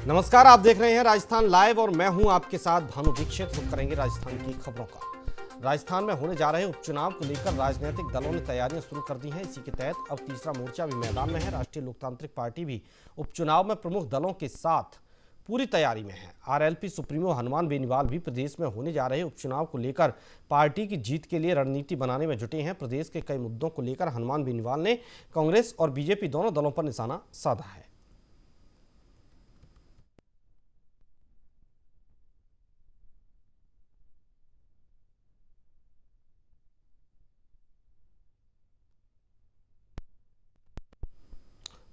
नमस्कार, आप देख रहे हैं राजस्थान लाइव और मैं हूं आपके साथ भानु दीक्षित। रुक करेंगे राजस्थान की खबरों का। राजस्थान में होने जा रहे उपचुनाव को लेकर राजनीतिक दलों ने तैयारियां शुरू कर दी हैं। इसी के तहत अब तीसरा मोर्चा भी मैदान में है। राष्ट्रीय लोकतांत्रिक पार्टी भी उपचुनाव में प्रमुख दलों के साथ पूरी तैयारी में है। आरएलपी सुप्रीमो हनुमान बेनीवाल भी प्रदेश में होने जा रहे उपचुनाव को लेकर पार्टी की जीत के लिए रणनीति बनाने में जुटे हैं। प्रदेश के कई मुद्दों को लेकर हनुमान बेनीवाल ने कांग्रेस और बीजेपी दोनों दलों पर निशाना साधा है।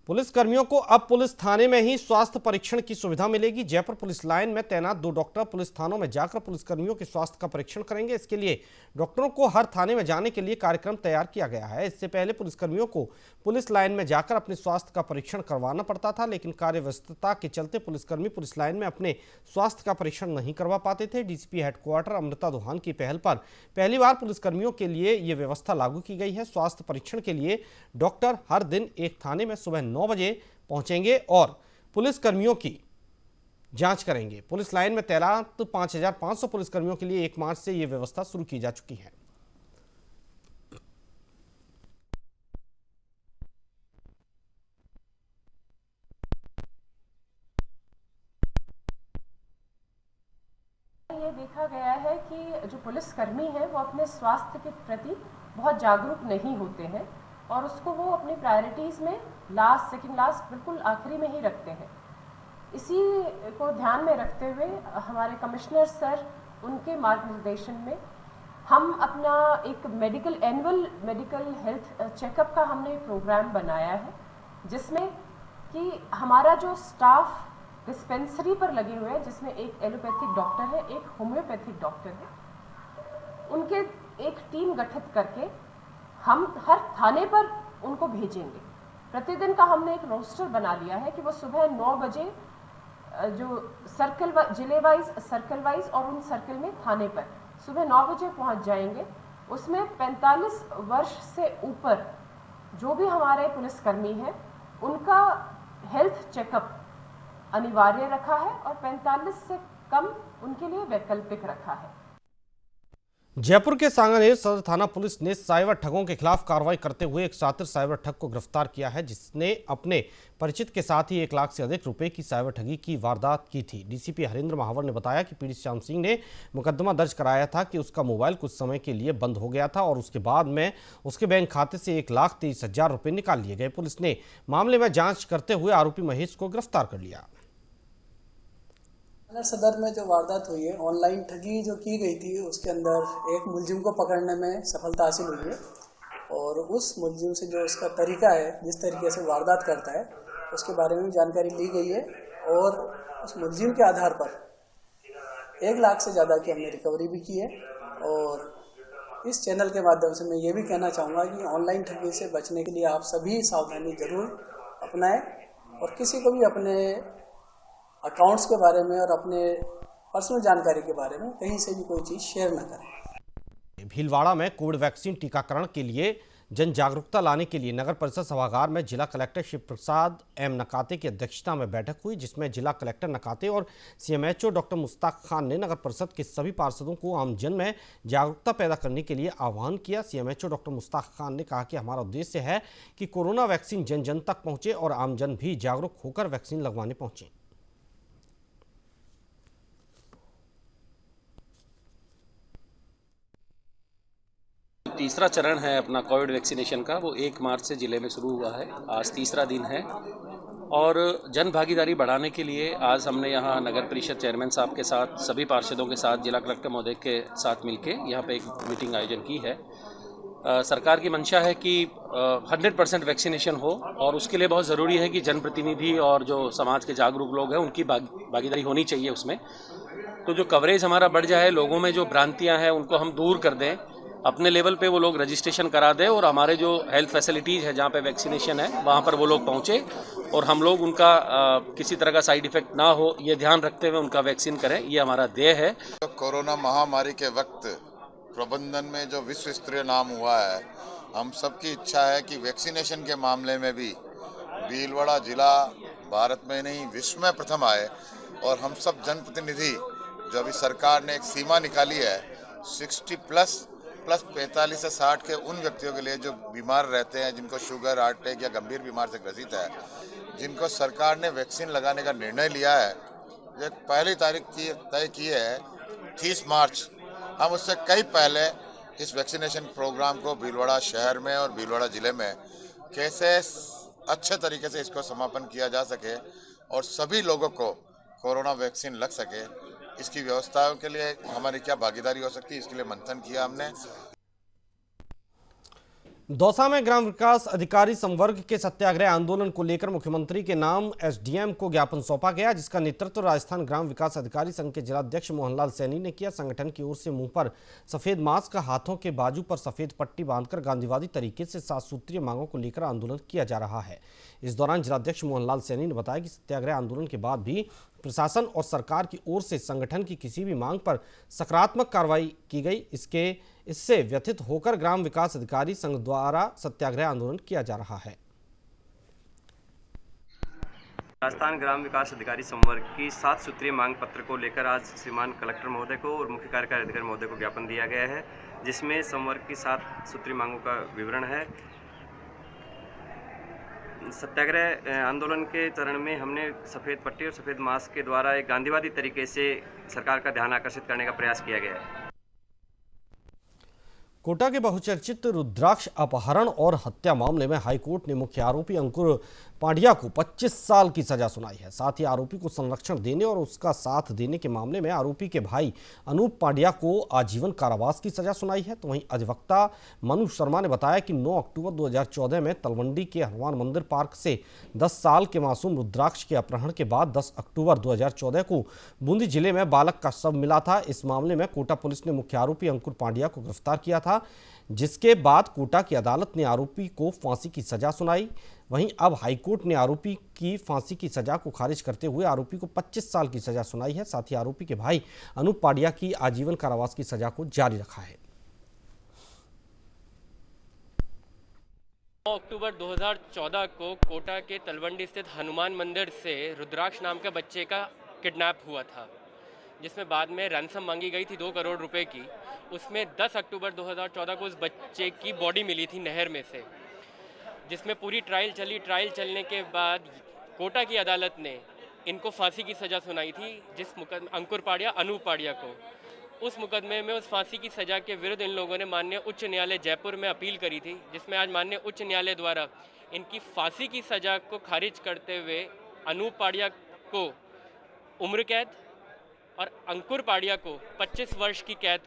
पुलिस कर्मियों को अब पुलिस थाने में ही स्वास्थ्य परीक्षण की सुविधा मिलेगी। जयपुर पुलिस लाइन में तैनात 2 डॉक्टर पुलिस थानों में जाकर पुलिस कर्मियों के स्वास्थ्य का परीक्षण करेंगे। इसके लिए डॉक्टरों को हर थाने में जाने के लिए कार्यक्रम तैयार किया गया है। इससे पहले पुलिस कर्मियों को पुलिस लाइन में जाकर अपने स्वास्थ्य का परीक्षण करवाना पड़ता था, लेकिन कार्य व्यस्तता के चलते पुलिसकर्मी पुलिस लाइन में अपने स्वास्थ्य का परीक्षण नहीं करवा पाते थे। डीसीपी हेडक्वार्टर अमृता दोहान की पहल पर पहली बार पुलिसकर्मियों के लिए ये व्यवस्था लागू की गई है। स्वास्थ्य परीक्षण के लिए डॉक्टर हर दिन एक थाने में सुबह 9 बजे पहुंचेंगे और पुलिस कर्मियों की जांच करेंगे। पुलिस लाइन में तैनात 5500 पुलिसकर्मियों के लिए 1 मार्च से यह व्यवस्था शुरू की जा चुकी है। ये देखा गया है कि जो पुलिसकर्मी हैं वो अपने स्वास्थ्य के प्रति बहुत जागरूक नहीं होते हैं और उसको वो अपनी प्रायोरिटीज़ में सेकंड लास्ट बिल्कुल आखिरी में ही रखते हैं। इसी को ध्यान में रखते हुए हमारे कमिश्नर सर उनके मार्गदर्शन में हम अपना एक एनुअल मेडिकल हेल्थ चेकअप का हमने प्रोग्राम बनाया है, जिसमें कि हमारा जो स्टाफ डिस्पेंसरी पर लगे हुए हैं, जिसमें एक एलोपैथिक डॉक्टर है, एक होम्योपैथिक डॉक्टर है, उनके एक टीम गठित करके हम हर थाने पर उनको भेजेंगे। प्रतिदिन का हमने एक रोस्टर बना लिया है कि वो सुबह 9 बजे जो जिले वाइज सर्कल वाइज और उन सर्कल में थाने पर सुबह 9 बजे पहुंच जाएंगे। उसमें 45 वर्ष से ऊपर जो भी हमारे पुलिसकर्मी हैं उनका हेल्थ चेकअप अनिवार्य रखा है और 45 से कम उनके लिए वैकल्पिक रखा है। जयपुर के सांगानेर सदर थाना पुलिस ने साइबर ठगों के खिलाफ कार्रवाई करते हुए एक शातिर साइबर ठग को गिरफ्तार किया है, जिसने अपने परिचित के साथ ही 1 लाख से अधिक रुपए की साइबर ठगी की वारदात की थी। डीसीपी हरेंद्र महावर ने बताया कि पीड़ित श्याम सिंह ने मुकदमा दर्ज कराया था कि उसका मोबाइल कुछ समय के लिए बंद हो गया था और उसके बाद में उसके बैंक खाते से 1,23,000 रुपए निकाल लिए गए। पुलिस ने मामले में जाँच करते हुए आरोपी महेश को गिरफ्तार कर लिया। सदर में जो वारदात हुई है, ऑनलाइन ठगी जो की गई थी, उसके अंदर एक मुलजिम को पकड़ने में सफलता हासिल हुई है और उस मुलजिम से जो उसका तरीका है, जिस तरीके से वारदात करता है, उसके बारे में जानकारी ली गई है और उस मुलजिम के आधार पर 1 लाख से ज़्यादा की हमने रिकवरी भी की है। और इस चैनल के माध्यम से मैं ये भी कहना चाहूँगा कि ऑनलाइन ठगी से बचने के लिए आप सभी सावधानी जरूर अपनाएं और किसी को भी अपने अकाउंट्स के बारे में और अपने पर्सनल जानकारी के बारे में कहीं से भी कोई चीज़ शेयर न करें। भीलवाड़ा में कोविड वैक्सीन टीकाकरण के लिए जन जागरूकता लाने के लिए नगर परिषद सभागार में जिला कलेक्टर शिव प्रसाद एम नकाते की अध्यक्षता में बैठक हुई, जिसमें जिला कलेक्टर नकाते और सीएमएचओ डॉक्टर मुश्ताक खान ने नगर परिषद के सभी पार्षदों को आमजन में जागरूकता पैदा करने के लिए आह्वान किया। सीएमएचओ डॉक्टर मुश्ताक खान ने कहा कि हमारा उद्देश्य है कि कोरोना वैक्सीन जन जन तक पहुंचे और आमजन भी जागरूक होकर वैक्सीन लगवाने पहुंचे। तीसरा चरण है अपना कोविड वैक्सीनेशन का, वो 1 मार्च से ज़िले में शुरू हुआ है। आज तीसरा दिन है और जन भागीदारी बढ़ाने के लिए आज हमने यहाँ नगर परिषद चेयरमैन साहब के साथ, सभी पार्षदों के साथ, जिला कलेक्टर महोदय के साथ मिलके यहाँ पे एक मीटिंग आयोजन की है। सरकार की मंशा है कि 100% वैक्सीनेशन हो और उसके लिए बहुत ज़रूरी है कि जनप्रतिनिधि और जो समाज के जागरूक लोग हैं उनकी भागीदारी होनी चाहिए उसमें। तो जो कवरेज हमारा बढ़ जाए, लोगों में जो भ्रांतियाँ हैं उनको हम दूर कर दें, अपने लेवल पे वो लोग रजिस्ट्रेशन करा दें और हमारे जो हेल्थ फैसिलिटीज़ है जहाँ पे वैक्सीनेशन है वहाँ पर वो लोग पहुँचे और हम लोग उनका किसी तरह का साइड इफ़ेक्ट ना हो ये ध्यान रखते हुए उनका वैक्सीन करें, ये हमारा ध्येय है। तो कोरोना महामारी के वक्त प्रबंधन में जो विश्व स्तरीय नाम हुआ है, हम सबकी इच्छा है कि वैक्सीनेशन के मामले में भी भीलवाड़ा जिला भारत में नहीं विश्व में प्रथम आए और हम सब जनप्रतिनिधि जो अभी सरकार ने एक सीमा निकाली है 60 प्लस 45 से 60 के उन व्यक्तियों के लिए जो बीमार रहते हैं, जिनको शुगर, हार्ट अटैक या गंभीर बीमार से ग्रसित है, जिनको सरकार ने वैक्सीन लगाने का निर्णय लिया है, जो पहली तारीख तय की है 30 मार्च। हम उससे कई पहले इस वैक्सीनेशन प्रोग्राम को भीलवाड़ा शहर में और भीलवाड़ा जिले में कैसे अच्छे तरीके से इसको समापन किया जा सके और सभी लोगों को कोरोना वैक्सीन लग सके, इसकी व्यवस्थाओं के लिए हमारी क्या भागीदारी हो सकती है, इसके लिए मंथन किया हमने। दौसा में ग्राम विकास अधिकारी संवर्ग के सत्याग्रह आंदोलन को लेकर मुख्यमंत्री के नाम एसडीएम को ज्ञापन सौंपा गया, जिसका नेतृत्व राजस्थान ग्राम विकास अधिकारी संघ के जिलाध्यक्ष मोहनलाल सैनी ने किया। संगठन की ओर से मुंह पर सफेद मास्क, हाथों के बाजू पर सफेद पट्टी बांधकर गांधीवादी तरीके से 7 सूत्रीय मांगों को लेकर आंदोलन किया जा रहा है। इस दौरान जिलाध्यक्ष मोहनलाल सैनी ने बताया कि सत्याग्रह आंदोलन के बाद भी प्रशासन और सरकार की ओर से संगठन की किसी भी मांग पर सकारात्मक कार्रवाई की गई। इससे व्यथित होकर ग्राम विकास अधिकारी संघ द्वारा सत्याग्रह आंदोलन किया जा रहा है। राजस्थान ग्राम विकास अधिकारी संवर्ग की 7 सूत्रीय मांग पत्र को लेकर आज श्रीमान कलेक्टर महोदय को और मुख्य कार्यकारी अधिकारी महोदय को ज्ञापन दिया गया है, जिसमें संवर्ग की 7 सूत्रीय मांगों का विवरण है। सत्याग्रह आंदोलन के चरण में हमने सफ़ेद पट्टी और सफ़ेद मास्क के द्वारा एक गांधीवादी तरीके से सरकार का ध्यान आकर्षित करने का प्रयास किया गया है। कोटा के बहुचर्चित रुद्राक्ष अपहरण और हत्या मामले में हाईकोर्ट ने मुख्य आरोपी अंकुर पांड्या को 25 साल की सजा सुनाई है। साथ ही आरोपी को संरक्षण देने और उसका साथ देने के मामले में आरोपी के भाई अनूप पांड्या को आजीवन कारावास की सजा सुनाई है। तो वहीं अधिवक्ता मनु शर्मा ने बताया कि 9 अक्टूबर 2014 में तलवंडी के हनुमान मंदिर पार्क से 10 साल के मासूम रुद्राक्ष के अपहरण के बाद 10 अक्टूबर 2014 को बूंदी जिले में बालक का शव मिला था। इस मामले में कोटा पुलिस ने मुख्य आरोपी अंकुर पांड्या को गिरफ्तार किया था, जिसके बाद कोटा की अदालत ने आरोपी को फांसी की सजा सुनाई। वहीं अब हाईकोर्ट ने आरोपी की फांसी की सजा को खारिज करते हुए आरोपी को 25 साल की सजा सुनाई है। साथ ही आरोपी के भाई अनूप पांड्या की आजीवन कारावास की सजा को जारी रखा है। 9 अक्टूबर 2014 को कोटा के तलवंडी स्थित हनुमान मंदिर से रुद्राक्ष नाम के बच्चे का किडनैप हुआ था, जिसमें बाद में रैंसम मांगी गई थी 2 करोड़ रुपए की। उसमें 10 अक्टूबर 2014 को उस बच्चे की बॉडी मिली थी नहर में से, जिसमें पूरी ट्रायल चली। ट्रायल चलने के बाद कोटा की अदालत ने इनको फांसी की सज़ा सुनाई थी, जिस मुकदमे अंकुर पांड्या, अनूप पांड्या को। उस मुकदमे में उस फांसी की सज़ा के विरुद्ध इन लोगों ने माननीय उच्च न्यायालय जयपुर में अपील करी थी, जिसमें आज माननीय उच्च न्यायालय द्वारा इनकी फांसी की सज़ा को खारिज करते हुए अनूप पांड्या को उम्र कैद और अंकुर पांड्या को 25 वर्ष की कैद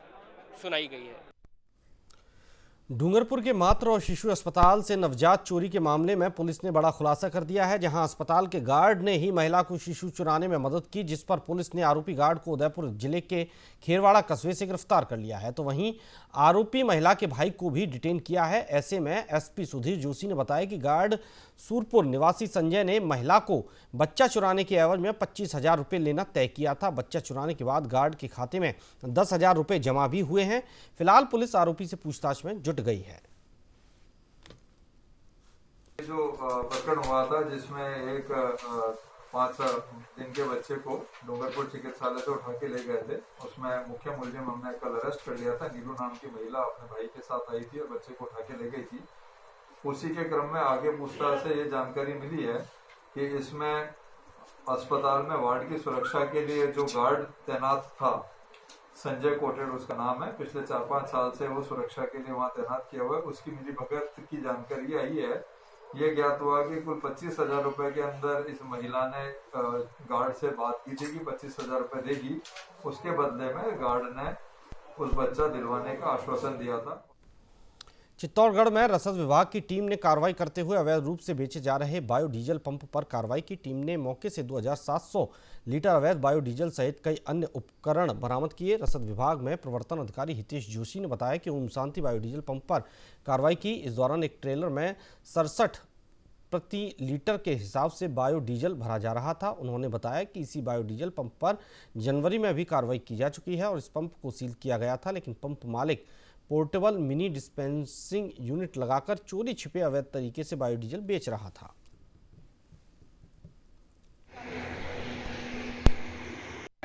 सुनाई गई है। डूंगरपुर के मातृ और शिशु अस्पताल से नवजात चोरी के मामले में पुलिस ने बड़ा खुलासा कर दिया है, जहां अस्पताल के गार्ड ने ही महिला को शिशु चुराने में मदद की, जिस पर पुलिस ने आरोपी गार्ड को उदयपुर जिले के खेरवाड़ा कस्बे से गिरफ्तार कर लिया है। तो वहीं आरोपी महिला के भाई को भी डिटेन किया है। ऐसे में एसपी सुधीर जोशी ने बताया कि गार्ड सूरपुर निवासी संजय ने महिला को बच्चा चुराने के एवज में 25,000 रुपये लेना तय किया था। बच्चा चुराने के बाद गार्ड के खाते में 10,000 रुपये जमा भी हुए हैं। फिलहाल पुलिस आरोपी से पूछताछ में जुट गई है। जो प्रकरण हुआ था, जिसमें एक 5 दिन के बच्चे को डूंगरपुर चिकित्सालय से उठा के ले गए थे, उसमें मुख्य मुलजिम हमने कल अरेस्ट कर लिया था। नीलू नाम की महिला अपने भाई के साथ आई थी और बच्चे को उठा के ले गई थी। उसी के क्रम में आगे पूछताछ से ये जानकारी मिली है कि इसमें अस्पताल में वार्ड की सुरक्षा के लिए जो गार्ड तैनात था, संजय कोटेड उसका नाम है, पिछले 4-5 साल से वो सुरक्षा के लिए वहाँ तैनात किया हुआ है। उसकी मिलीभगत की जानकारी आई है। ये ज्ञात हुआ कि कुल 25,000 रुपए के अंदर इस महिला ने गार्ड से बात की थी कि 25,000 रुपए देगी। उसके बदले में गार्ड ने उस बच्चा दिलवाने का आश्वासन दिया था। चित्तौड़गढ़ में रसद विभाग की टीम ने कार्रवाई करते हुए अवैध रूप से बेचे जा रहे बायोडीजल पंप पर कार्रवाई की। टीम ने मौके से 2,700 लीटर अवैध बायोडीजल सहित कई अन्य उपकरण बरामद किए। रसद विभाग में प्रवर्तन अधिकारी हितेश जोशी ने बताया कि ओम शांति बायोडीजल पंप पर कार्रवाई की। इस दौरान एक ट्रेलर में 67 प्रति लीटर के हिसाब से बायोडीजल भरा जा रहा था। उन्होंने बताया कि इसी बायोडीजल पंप पर जनवरी में भी कार्रवाई की जा चुकी है और इस पंप को सील किया गया था, लेकिन पंप मालिक पोर्टेबल मिनी डिस्पेंसिंग यूनिट लगाकर चोरी छिपे अवैध तरीके से बायोडीजल बेच रहा था।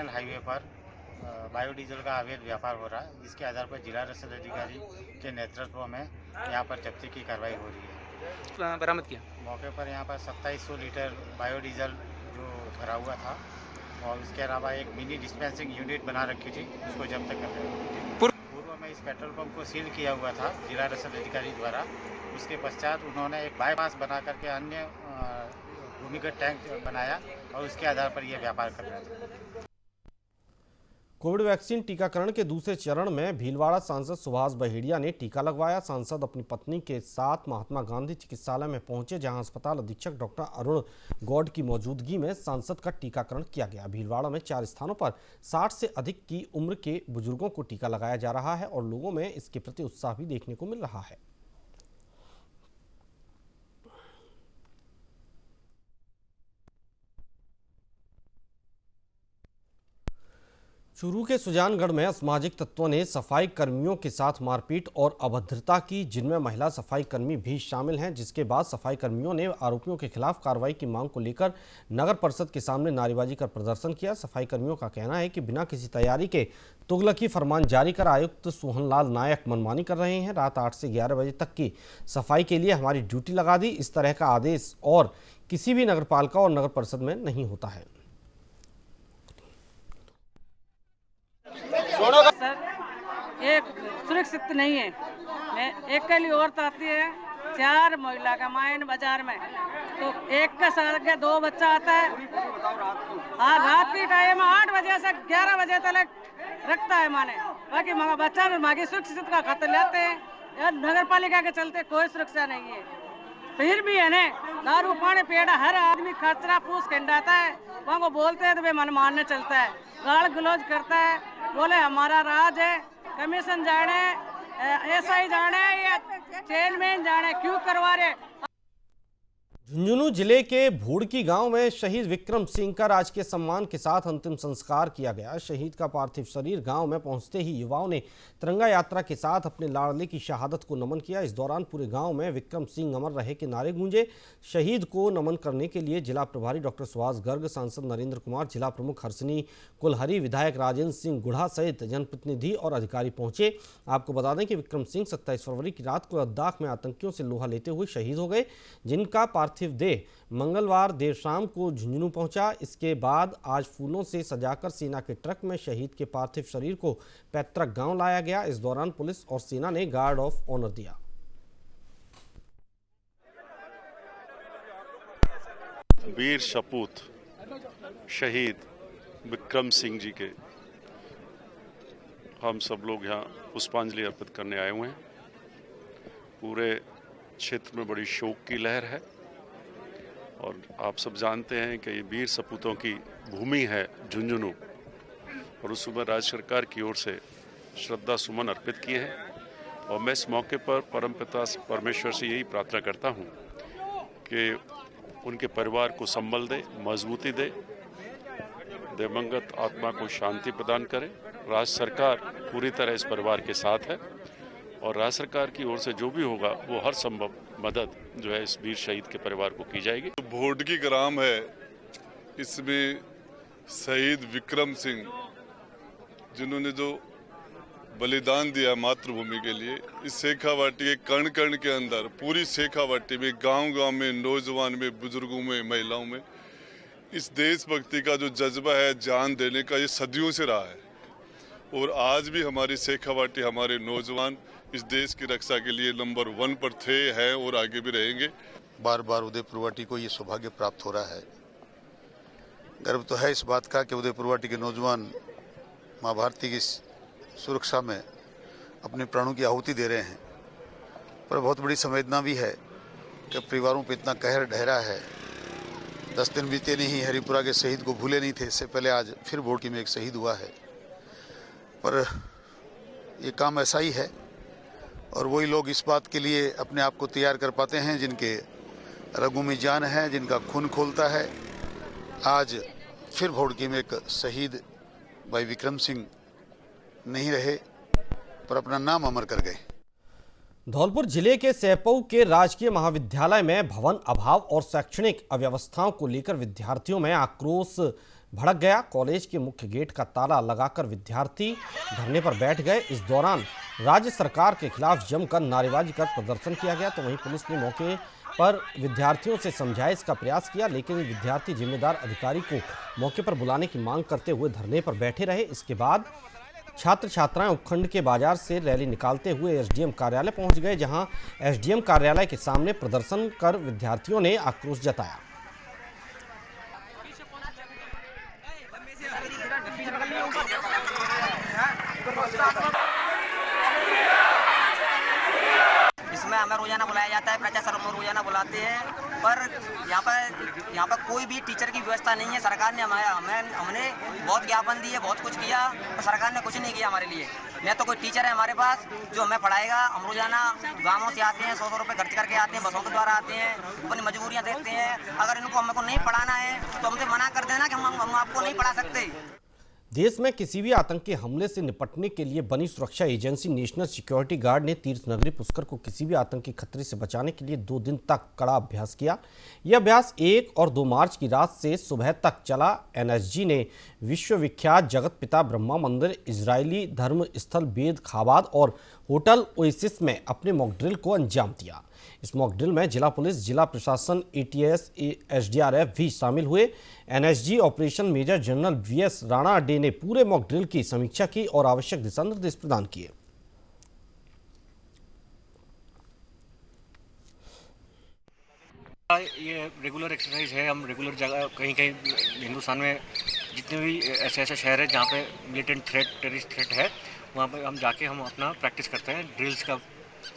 हाईवे पर बायोडीजल का अवैध व्यापार हो रहा है, जिसके आधार पर जिला रसद अधिकारी के नेतृत्व में यहाँ पर जब्ती की कार्रवाई हो रही है। बरामद किया मौके पर यहाँ पर 2700 लीटर बायोडीजल जो भरा हुआ था और उसके अलावा एक मिनी डिस्पेंसिंग यूनिट बना रखी थी, उसको जब्त कर रहे हैं। पूर्व में इस पेट्रोल पंप को सील किया हुआ था जिला रसद अधिकारी द्वारा। उसके पश्चात उन्होंने एक बाईपास बना करके अन्य भूमिगत टैंक बनाया और उसके आधार पर यह व्यापार कर रहा था। कोविड वैक्सीन टीकाकरण के दूसरे चरण में भीलवाड़ा सांसद सुभाष बहेड़िया ने टीका लगवाया। सांसद अपनी पत्नी के साथ महात्मा गांधी चिकित्सालय में पहुंचे, जहां अस्पताल अधीक्षक डॉक्टर अरुण गौड़ की मौजूदगी में सांसद का टीकाकरण किया गया। भीलवाड़ा में 4 स्थानों पर 60 से अधिक की उम्र के बुजुर्गों को टीका लगाया जा रहा है और लोगों में इसके प्रति उत्साह भी देखने को मिल रहा है। चूरू के सुजानगढ़ में असामाजिक तत्वों ने सफाई कर्मियों के साथ मारपीट और अभद्रता की, जिनमें महिला सफाई कर्मी भी शामिल हैं, जिसके बाद सफाई कर्मियों ने आरोपियों के खिलाफ कार्रवाई की मांग को लेकर नगर परिषद के सामने नारेबाजी कर प्रदर्शन किया। सफाई कर्मियों का कहना है कि बिना किसी तैयारी के तुगलकी फरमान जारी कर आयुक्त सोहनलाल नायक मनमानी कर रहे हैं। रात 8 से 11 बजे तक की सफाई के लिए हमारी ड्यूटी लगा दी। इस तरह का आदेश और किसी भी नगर पालिका और नगर परिषद में नहीं होता है। सर, एक सुरक्षित नहीं है। मैं अकेली औरत आती है, 4 महिला का मायन बाजार में, तो एक का साल के 2 बच्चा आता है। हाँ, रात की टाइम 8 बजे से 11 बजे तक रखता है माने। बाकी बच्चा में मांगी सुरक्षित का खत लेते हैं। नगर पालिका के चलते कोई सुरक्षा नहीं है। फिर भी है ने दारू पानी पेड़ा हर आदमी खचरा पूछ खंडाता है। वहाँ को बोलते हैं तो वे मन मानने चलता है, गाल गलौज करता है। बोले हमारा राज है, कमीशन जाने, एसआई जाने या चेयरमैन जाने, क्यों करवा रहे। झुंझुनू जिले के भूड़की गांव में शहीद विक्रम सिंह का राजकीय सम्मान के साथ अंतिम संस्कार किया गया। शहीद का पार्थिव शरीर गांव में पहुंचते ही युवाओं ने तिरंगा यात्रा के साथ अपने लाडले की शहादत को नमन किया। इस दौरान पूरे गांव में विक्रम सिंह अमर रहे के नारे गूंजे। शहीद को नमन करने के लिए जिला प्रभारी डॉक्टर सुभाष गर्ग, सांसद नरेंद्र कुमार, जिला प्रमुख हर्षिनी कुलहरी, विधायक राजेंद्र सिंह गुढ़ा सहित जनप्रतिनिधि और अधिकारी पहुंचे। आपको बता दें कि विक्रम सिंह 27 फरवरी की रात को लद्दाख में आतंकियों से लोहा लेते हुए शहीद हो गए, जिनका पार्थिव देह मंगलवार देर शाम को झुंझुनू पहुंचा। इसके बाद आज फूलों से सजाकर सेना के ट्रक में शहीद के पार्थिव शरीर को पैतृक गांव लाया गया। इस दौरान पुलिस और सेना ने गार्ड ऑफ ऑनर दिया। वीर सपूत शहीद विक्रम सिंह जी के हम सब लोग यहाँ पुष्पांजलि अर्पित करने आए हुए हैं। पूरे क्षेत्र में बड़ी शोक की लहर है और आप सब जानते हैं कि ये वीर सपूतों की भूमि है झुंझुनू, और उस समय राज्य सरकार की ओर से श्रद्धा सुमन अर्पित किए हैं। और मैं इस मौके पर परमपिता परमेश्वर से यही प्रार्थना करता हूँ कि उनके परिवार को संबल दे, मजबूती दे, दिवंगत आत्मा को शांति प्रदान करे। राज्य सरकार पूरी तरह इस परिवार के साथ है और राज्य सरकार की ओर से जो भी होगा वो हर संभव मदद जो है इस वीर शहीद के परिवार को की जाएगी। भोडकी ग्राम है, इसमें शहीद विक्रम सिंह जिन्होंने जो बलिदान दिया मातृभूमि के लिए, इस शेखावाटी के कण कण के अंदर, पूरी शेखावाटी में, गांव-गांव में, नौजवान में, बुजुर्गों में, महिलाओं में इस देशभक्ति का जो जज्बा है जान देने का, ये सदियों से रहा है। और आज भी हमारी शेखावाटी, हमारे नौजवान इस देश की रक्षा के लिए नंबर 1 पर थे, हैं और आगे भी रहेंगे। बार बार उदयपुरवाटी को ये सौभाग्य प्राप्त हो रहा है। गर्व तो है इस बात का कि उदयपुरवाटी के नौजवान माँ भारती की सुरक्षा में अपने प्राणों की आहुति दे रहे हैं। पर बहुत बड़ी संवेदना भी है कि परिवारों पर इतना कहर ढहरा है। 10 दिन बीते नहीं, हरिपुरा के शहीद को भूले नहीं थे। इससे पहले आज फिर भोडकी में एक शहीद हुआ है। पर ये काम ऐसा ही है और वही लोग इस बात के लिए अपने आप को तैयार कर पाते हैं जिनके रगों में जान है, जिनका खून खोलता है। आज फिर भोडकी में एक शहीद भाई विक्रम सिंह नहीं रहे पर अपना नाम अमर कर गए। धौलपुर जिले के सैपऊ के राजकीय महाविद्यालय में भवन अभाव और शैक्षणिक अव्यवस्थाओं को लेकर विद्यार्थियों में आक्रोश भड़क गया। कॉलेज के मुख्य गेट का ताला लगाकर विद्यार्थी धरने पर बैठ गए। इस दौरान राज्य सरकार के खिलाफ जमकर नारेबाजी कर प्रदर्शन किया गया, तो वहीं पुलिस ने मौके पर विद्यार्थियों से समझाइश का प्रयास किया, लेकिन विद्यार्थी जिम्मेदार अधिकारी को मौके पर बुलाने की मांग करते हुए धरने पर बैठे रहे। इसके बाद छात्र छात्राएं उपखंड के बाजार से रैली निकालते हुए एसडीएम कार्यालय पहुंच गए, जहां एसडीएम कार्यालय के सामने प्रदर्शन कर विद्यार्थियों ने आक्रोश जताया। इसमें हमें रोजाना बुलाया जाता है, प्रचार में रोजाना बुलाते हैं, पर यहाँ पर कोई भी टीचर की व्यवस्था नहीं है। सरकार ने हमने बहुत ज्ञापन दिए, बहुत कुछ किया, पर सरकार ने कुछ नहीं किया हमारे लिए। न तो कोई टीचर है हमारे पास जो हमें पढ़ाएगा। हम रोजाना गाँवों से आते हैं, 100 रुपये खर्च करके आते हैं, बसों के द्वारा आते हैं, अपनी मजबूरियाँ देखते हैं। अगर इनको हमको नहीं पढ़ाना है तो हमसे मना कर देना कि हम आपको नहीं पढ़ा सकते। देश में किसी भी आतंकी हमले से निपटने के लिए बनी सुरक्षा एजेंसी नेशनल सिक्योरिटी गार्ड ने तीर्थ नगरी पुष्कर को किसी भी आतंकी खतरे से बचाने के लिए 2 दिन तक कड़ा अभ्यास किया। यह अभ्यास 1 और 2 मार्च की रात से सुबह तक चला। एनएसजी ने विश्वविख्यात जगत पिता ब्रह्मा मंदिर, इजरायली धर्म स्थल बेद खाबाद और होटल ओएसिस में अपने मॉक ड्रिल को अंजाम दिया। इस मॉक ड्रिल में जिला पुलिस, जिला प्रशासन, एटीएस, एसडीआरएफ भी शामिल हुए। NSG operation major general VS Rana डे ने पूरे मॉक ड्रिल की समीक्षा की और आवश्यक दिशा निर्देश प्रदान किए। ये रेगुलर एक्सरसाइज है। हम रेगुलर जगह कहीं हिंदुस्तान में जितने भी ऐसे शहर है जहाँ पे मिलिटेंट थ्रेट, टेररिस्ट थ्रेट है, वहाँ पे हम जाके हम अपना प्रैक्टिस करते हैं ड्रिल्स का।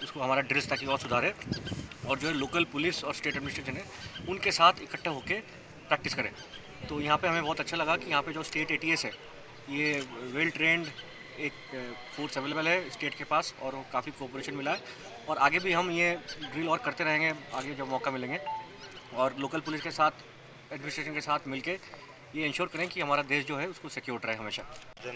उसको हमारा ड्रिल्स ताकि और सुधारे और जो है लोकल पुलिस और स्टेट एडमिनिस्ट्रेशन है उनके साथ इकट्ठा होकर प्रैक्टिस करें। तो यहाँ पे हमें बहुत अच्छा लगा कि यहाँ पे जो स्टेट एटीएस है ये वेल ट्रेंड एक फोर्स अवेलेबल है स्टेट के पास और काफ़ी कोऑपरेशन मिला है। और आगे भी हम ये ड्रिल और करते रहेंगे आगे जब मौका मिलेंगे, और लोकल पुलिस के साथ, एडमिनिस्ट्रेशन के साथ मिलके ये इंश्योर करें कि हमारा देश जो है उसको सिक्योर रहे हमेशा।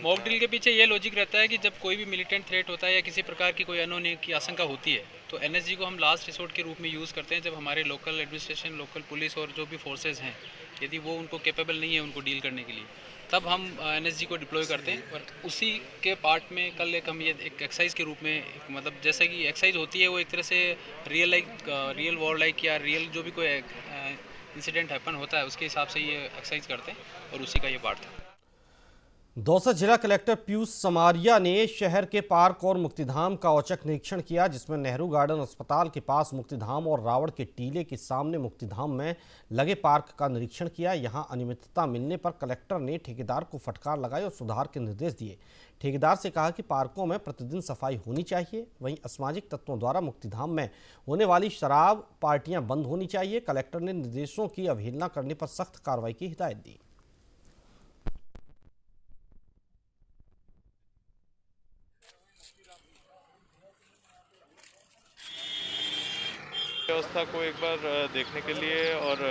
मॉक ड्रिल के पीछे ये लॉजिक रहता है कि जब कोई भी मिलिटेंट थ्रेट होता है या किसी प्रकार की कोई अनहोनी की आशंका होती है तो एनएसजी को हम लास्ट रिसोर्ट के रूप में यूज़ करते हैं। जब हमारे लोकल एडमिनिस्ट्रेशन, लोकल पुलिस और जो भी फोर्सेज हैं यदि वो उनको कैपेबल नहीं है उनको डील करने के लिए, तब हम एनएसजी को डिप्लॉय करते हैं। और उसी के पार्ट में कल हम ये एक एक्सरसाइज के रूप में मतलब जैसा कि एक्सरसाइज होती है वो एक तरह से रियल वॉर लाइक या रियल जो भी कोई इंसिडेंट हैपन होता है उसके हिसाब से ये एक्सरसाइज करते हैं और उसी का ये पार्ट था। दौसा जिला कलेक्टर पीयूष समारिया ने शहर के पार्क और मुक्तिधाम का औचक निरीक्षण किया, जिसमें नेहरू गार्डन अस्पताल के पास मुक्तिधाम और रावण के टीले के सामने मुक्तिधाम में लगे पार्क का निरीक्षण किया। यहां अनियमितता मिलने पर कलेक्टर ने ठेकेदार को फटकार लगाई और सुधार के निर्देश दिए। ठेकेदार से कहा कि पार्कों में प्रतिदिन सफाई होनी चाहिए। वहीं असामाजिक तत्वों द्वारा मुक्तिधाम में होने वाली शराब पार्टियां बंद होनी चाहिए। कलेक्टर ने निर्देशों की अवहेलना करने पर सख्त कार्रवाई की हिदायत दी। व्यवस्था को एक बार देखने के लिए और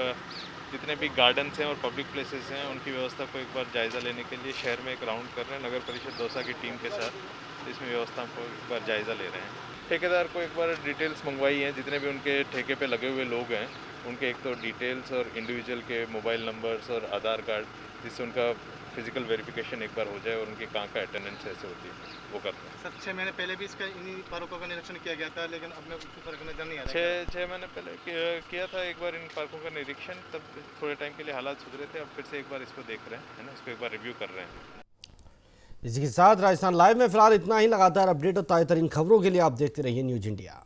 जितने भी गार्डन्स हैं और पब्लिक प्लेसेस हैं उनकी व्यवस्था को एक बार जायज़ा लेने के लिए शहर में एक राउंड कर रहे हैं नगर परिषद दौसा की टीम के साथ। इसमें व्यवस्था को एक बार जायज़ा ले रहे हैं। ठेकेदार को एक बार डिटेल्स मंगवाई हैं, जितने भी उनके ठेके पे लगे हुए लोग हैं उनके एक तो डिटेल्स और इंडिविजुअल के मोबाइल नंबर्स और आधार कार्ड, जिससे उनका फिजिकल वेरिफिकेशन एक बार हो जाए और उनकी कहाँ का अटेंडेंस ऐसे होती है वो करते हैं। सर 6 महीने पहले भी इसका इन्हीं पार्कों का निरीक्षण किया गया था, लेकिन अब में उसकी फर्क नजर नहीं आ रहा। 6 महीने पहले किया था एक बार इन पार्कों का निरीक्षण, तब थोड़े टाइम के लिए हालात सुधरे थे। अब फिर से एक बार इसको देख रहे हैं, है ना, इसको एक बार रिव्यू कर रहे हैं। इसी के साथ राजस्थान लाइव में फिलहाल इतना ही। लगातार अपडेट और ताज़ा तरीन खबरों के लिए आप देखते रहिए न्यूज़ इंडिया।